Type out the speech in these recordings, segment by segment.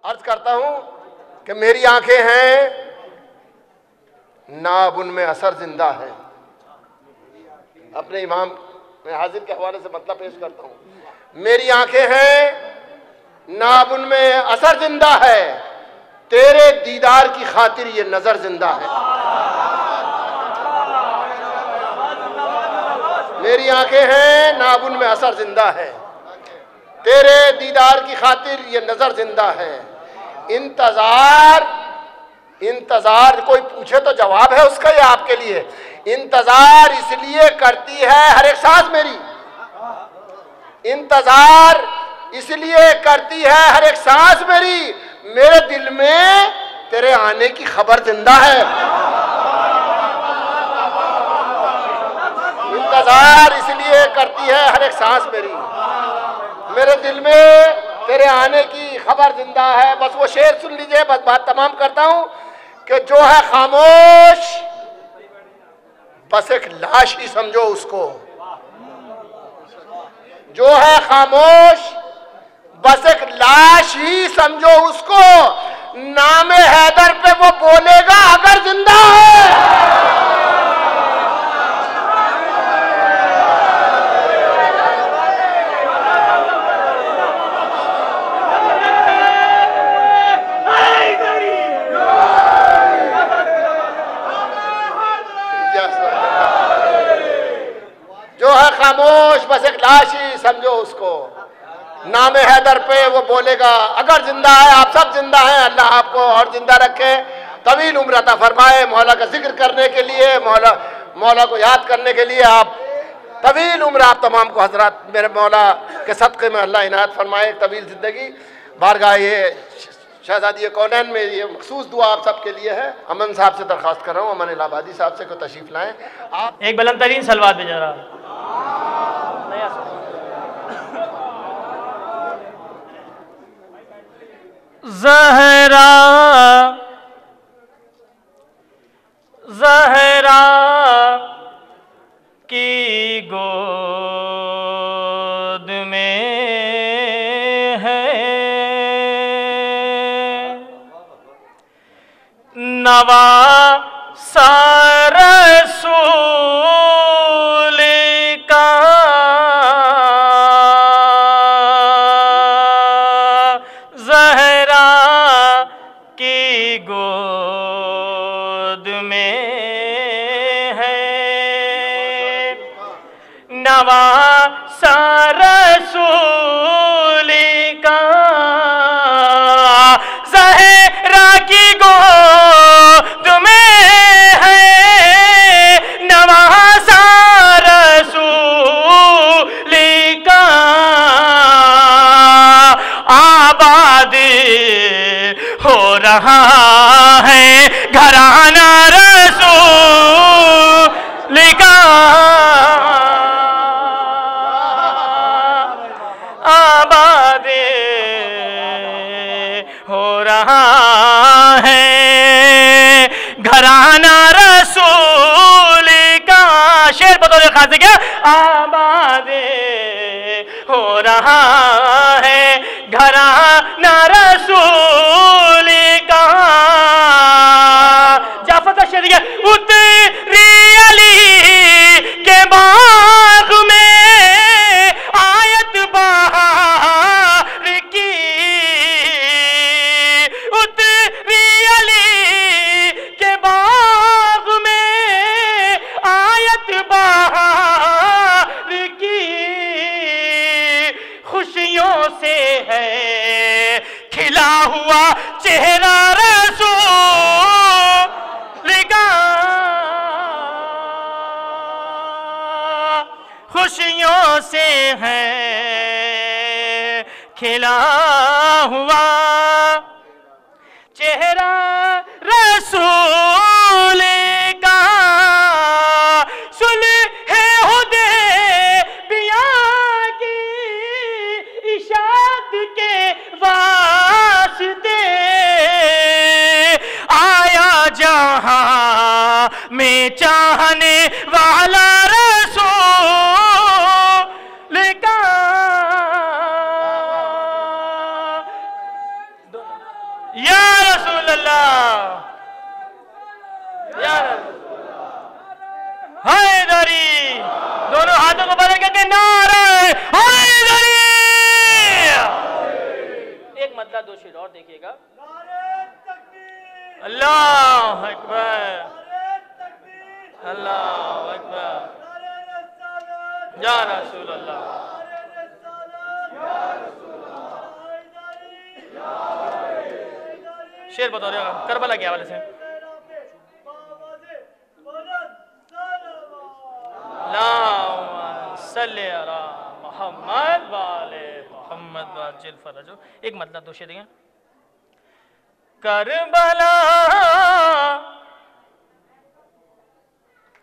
अर्ज करता हूं कि मेरी आंखें हैं ना अब उनमें असर जिंदा है। अपने इमाम मैं हाजिर के हवाले से मतलब पेश करता हूं, मेरी आंखें हैं ना अब उनमें असर जिंदा है, तेरे दीदार की खातिर ये नजर जिंदा है। मेरी आंखें हैं ना अब उनमें असर जिंदा है, तेरे दीदार की खातिर ये नजर जिंदा है। इंतजार कोई पूछे तो जवाब है उसका, ये आपके लिए। इंतजार इसलिए करती है हर एक सांस मेरी, इंतजार इसलिए करती है हर एक सांस मेरी, मेरे दिल में तेरे आने की खबर जिंदा है। इंतजार इसलिए करती है हर एक सांस मेरी, मेरे दिल में तेरे आने की खबर जिंदा है। बस वो शेर सुन लीजिए, बस बात तमाम करता हूं कि जो है खामोश बस एक लाश ही समझो उसको, जो है खामोश बस एक लाश ही समझो उसको, नामे हैदर पे वो बोलेगा अगर जिंदा है। जो है खामोश बस एक लाश ही समझो उसको, नामे हैदर पे वो बोलेगा अगर जिंदा है। आप सब जिंदा हैं, अल्लाह आपको और जिंदा रखे, तवील उम्र अता फरमाए। मौला का जिक्र करने के लिए, मौला को याद करने के लिए आप तवील उम्र आप तमाम को हजरात मेरे मौला के सदक़े में अल्लाह इनायत फरमाए, तवील जिंदगी। बारगाह ये शहजादी कौनैन में ये मखसूस दुआ आप सबके लिए है। अमन साहब से दरख्वास्त कर रहा हूँ, अमन इलाहाबादी साहब से को तशरीफ लाएं। आप एक बुलंद तरीन सलवात भेजा रहा। ज़हरा ज़हरा की गोद में है नवासा रसूल का, ज़हरा की गोद में है नवासा रसूल का, ज़हरा की गोद में है नवासा रसूल का, आबाद हो रहा है घराना रसूल का, आबाद हो रहा है घराना रसूल का। शेर बतौर खास क्या, आबाद हो रहा है घराना रसूल का। जाफर का शेर क्या, उतरी अली के बाग में आयत बहार की, उतरी अली के बाग में आयत बहार की, खुशियों से है खिला हुआ चेहरा रसूल का, खुशियों से है खिला हुआ चेहरा रसूल का। सुलह हुदैबिया की इशात के वास्ते आया जहां में चाहने वाला रसूल का। या रसूल अल्लाह, या हैदरी। दोनों हाथों को बदल करके नारे हैदरी। एक मतलब दो शेर और देखिएगा। अल्लाह अकबर, अल्लाह अकबर, या रसूल अल्लाह। शेर बता रहे करबला के हवाले से। मोहम्मद वाले मोहम्मद वाजिल फरजो। एक मतलब दो शेर देंगे। करबला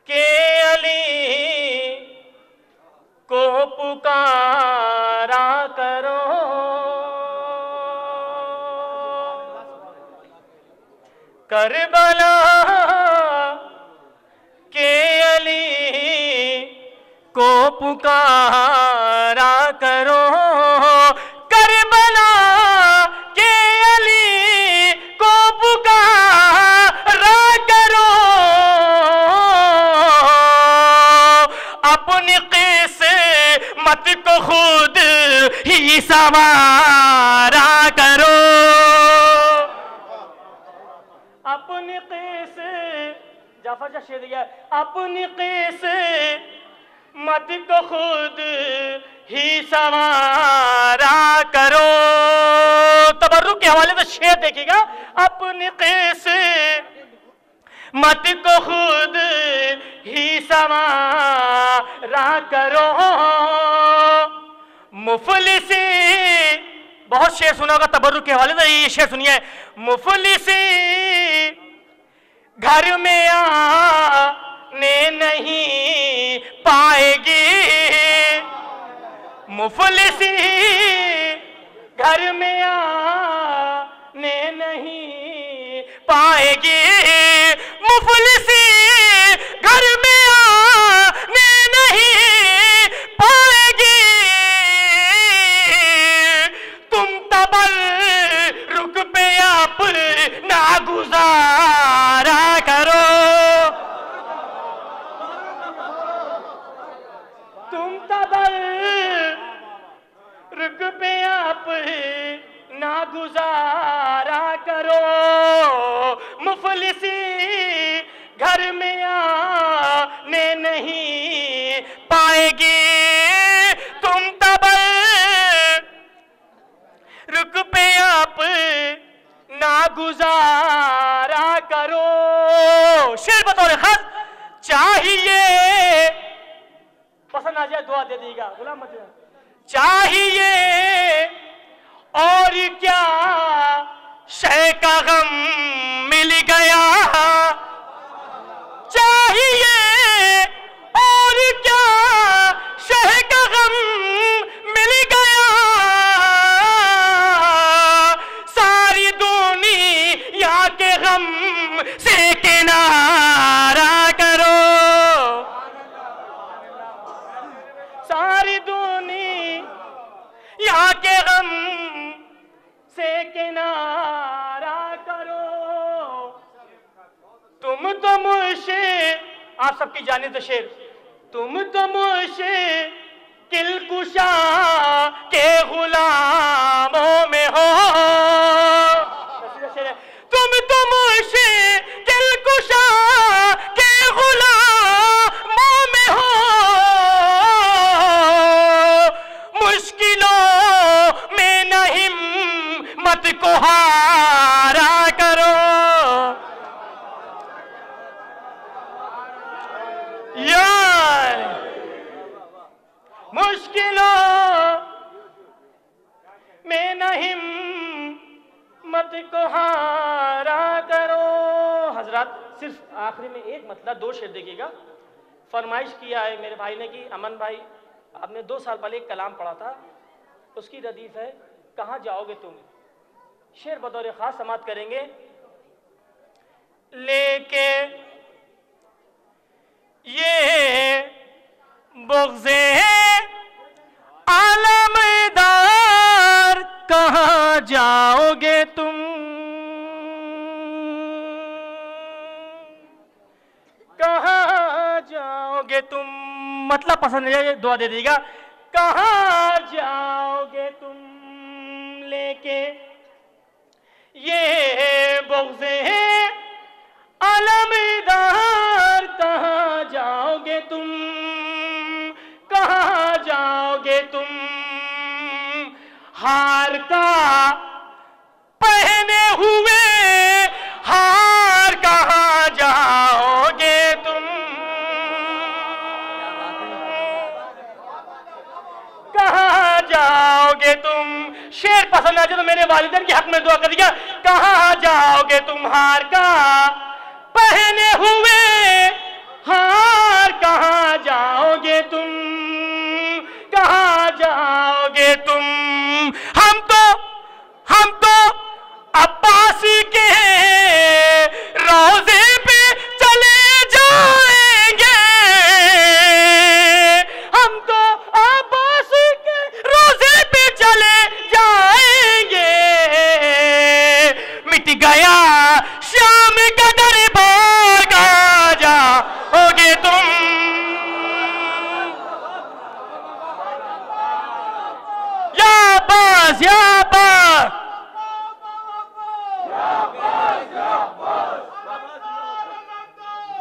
के अली को पुकारा करो, करबला के अली को पुकारा करो, करबला के अली को पुकारा करो, अपनी किस्मत को खुद ही संवारा करो, अपनी जाफर जा शेर दिया, अपनी किस्मत को खुद ही संवारा करो। तबर्रुक के हवाले से शेर देखिएगा। अपनी किस्मत को खुद ही संवारा करो, मुफलिसी। बहुत शेर सुना होगा तबर्रुक के हवाले से, ये शेर सुनिए। मुफलिसी घर में आने नहीं पाएगी, मुफलिसी घर में आने नहीं पाएगी, मुफलिसी घर में आने नहीं पाएगी, तुम तबर्रुक पे अपना गुजारा करो, तुम तबर्रुक पे अपना गुजारा करो, मुफलिसी घर में आने नहीं पाएगी, तुम तबर्रुक पे अपना गुजारा करो। शेर बतौर खास चाहिए, पसंद आ जाए दुआ दे दीजिएगा गुलाम मत चाहिए और क्या शय का गम मिल गया, चाहिए और क्या शय का गम मिल गया, सारी दुनिया के गम से किनारा करो, सारी दुनिया के गम से किनारा करो, तुम तो मुझे, आप सबकी जाने तो शेर, तुम तो मुझे किलकुशा के गुलामों में हो, तुम तो मुझे किलकुशा के गुलामों में हो, मुश्किलों में न हिम्मत को हारा करो, यार मुश्किलों में न हिम्मत को हारा करो। हजरत सिर्फ आखिरी में एक मतलब दो शेर देखिएगा। फरमाइश किया है मेरे भाई ने कि अमन भाई आपने 2 साल पहले एक कलाम पढ़ा था, उसकी रदीफ है कहाँ जाओगे तुम। शेर बतौर खास समात करेंगे। लेके ये बुग़्ज़े आलमदार कहाँ जाओगे तुम, जाओगे तुम, मतलब पसंद है दुआ दे दीजिएगा। कहाँ जाओगे तुम लेके ये बुग़्ज़े अलमदार, कहाँ जाओगे तुम, कहाँ जाओगे तुम हार का पहने हुए, हार कहाँ जाओगे तुम, कहाँ जाओगे तुम। शेर पसंद आ जाए तो मेरे वालिदैन के हक में दुआ कर दिया। कहाँ जाओगे तुम हार का पहने हुए, हार कहाँ जाओगे तुम, कहाँ जाओगे तुम। हम तो अब्बासी के रोज़े पे चले जाएंगे, हम तो अब्बासी के रोज़े पे चले जाएंगे। मिट गया शाम का दरबार, कहाँ जाओगे तुम, या अब्बास या अब्बास,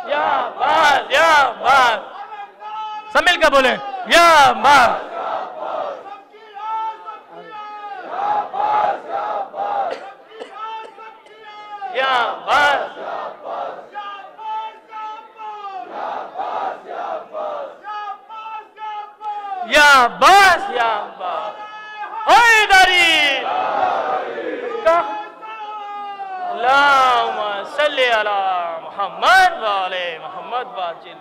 या अब्बास या अब्बास, सब मिलकर बोले या अब्बास, या अब्बास, या अब्बास, या अब्बास। हैदरी अल्लाहुम्मा सल्ली अला मुहम्मद व आले मुहम्मद वाजिल।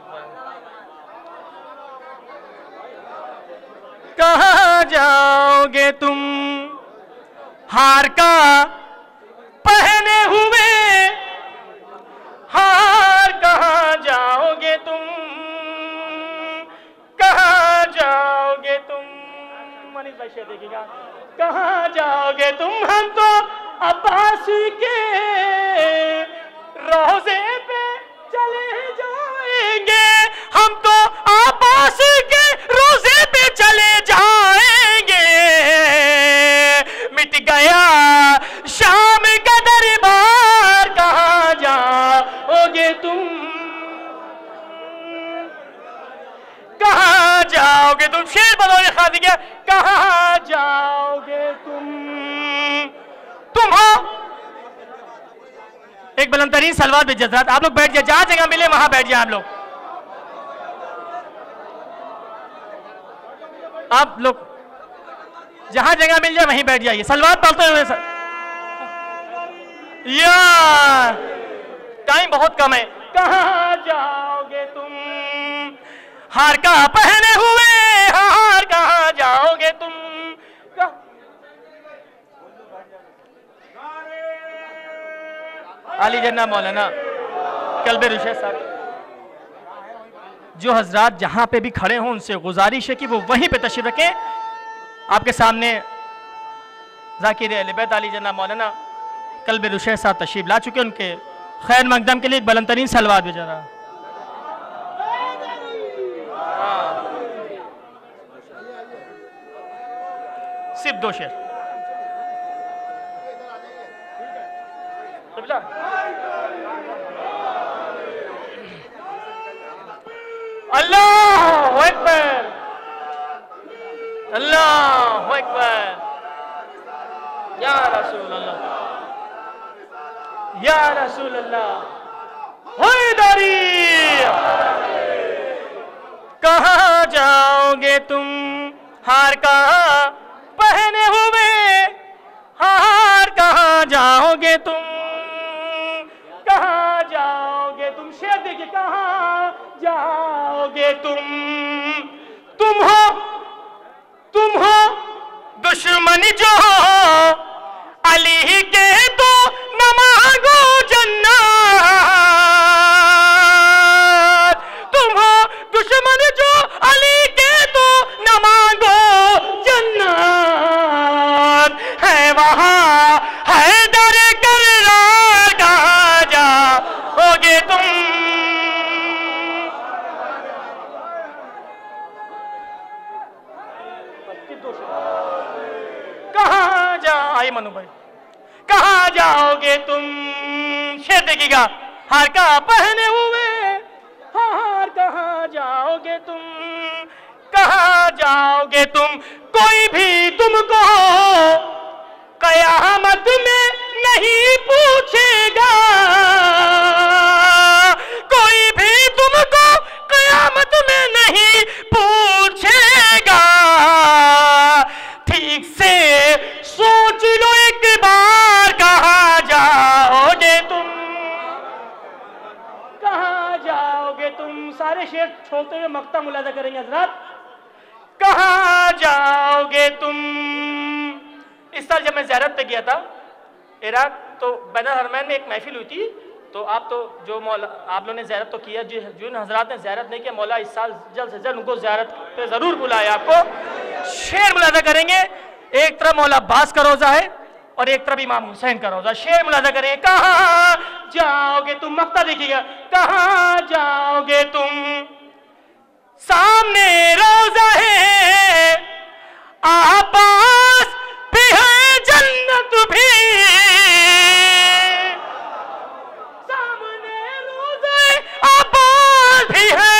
कहाँ जाओगे तुम हार का पहने हुए, हार कहाँ जाओगे तुम, कहाँ जाओगे तुम। मनीष भाई शेर देखिएगा। कहाँ जाओगे तुम, हम तो अब्बासी के रोज़े पे चले जाएंगे, हम तो अब्बासी के रोज़े पे चले जाएंगे। मिट गया शाम का दरबार, कहाँ जाओगे तुम, कहाँ जाओगे तुम। शेर बदौले खादी क्या, कहाँ जाओगे तुम हो। एक बुलंदतरीन सलवात भी जज़रात, आप लोग बैठ जाए, जहां जगह मिले वहां बैठ जाए। आप लोग जहां जगह मिल जाए वहीं बैठ जाइए, सलवात पढ़ते हुए। या टाइम बहुत कम है। कहाँ जाओगे तुम हार का पहने हुए, हार कहाँ जाओगे तुम। अली जन्ना मौलाना कल्बे रुशैद साहब, जो हजरात जहां पे भी खड़े हों उनसे गुजारिश है कि वो वहीं पे तशरीफ रखें। आपके सामने ज़ाकिर अहले बैत अली जन्ना मौलाना कल्बे रुशैद साहब तशरीफ ला चुके, उनके खैर मकदम के लिए एक बुलंदतरीन सलवात भेजा रहा। सिर्फ दो शेर। अल्लाहु अकबर, अल्लाहु अकबर, या रसूल अल्लाह, या रसूल अल्लाह। हैदरी कहाँ जाओगे तुम हार कहाँ पहने हुए, हार कहाँ जाओगे तुम, कहाँ जाओगे तुम। शेर देखिए, कहाँ जाओगे तुम हो दुश्मन जो अली के तो न मांगो जन्नत, तुम हो दुश्मन जो अली के तो न मांगो जन्नत, है वहाँ हैदर कर्रार, कहाँ जाओगे तुम, कहाँ जाओगे तुम। शेर देखिएगा, हार का पहने हुए हार कहाँ जाओगे तुम, कहाँ जाओगे तुम, कोई भी तुमको कयामत में नहीं पूछेगा, कोई भी तुमको कयामत में नहीं पूछेगा। ठीक से सोच लो एक बार, कहाँ जाओगे तुम, कहाँ जाओगे तुम। सारे शेर छोड़ते हुए मक्ता मुलाजा करेंगे हजरत। कहाँ जाओगे तुम। इस साल जब मैं ज़ियारत पे गया था इराक, तो बैनुल हरमैन में एक महफिल हुई थी, तो आप तो जो मौला आप लोगों ने ज़ियारत तो किया, जिन हजरात ने ज़ियारत नहीं किया, मौला इस साल जल्द से जल्द उनको ज़ियारत पे ज़रूर बुलाए आपको। शेर मुलाजा करेंगे, एक तरफ मौला अब्बास का रोज़ा है और एक तरफ इमाम हुसैन का रोज़ा। शेर मुलाजा करेंगे, कहाँ जाओगे तुम। मक्ता देखिएगा, कहाँ जाओगे तुम, सामने रोज़ा है, आपास भी है जन्नत भी, सामने रोज़ा है, आपास भी है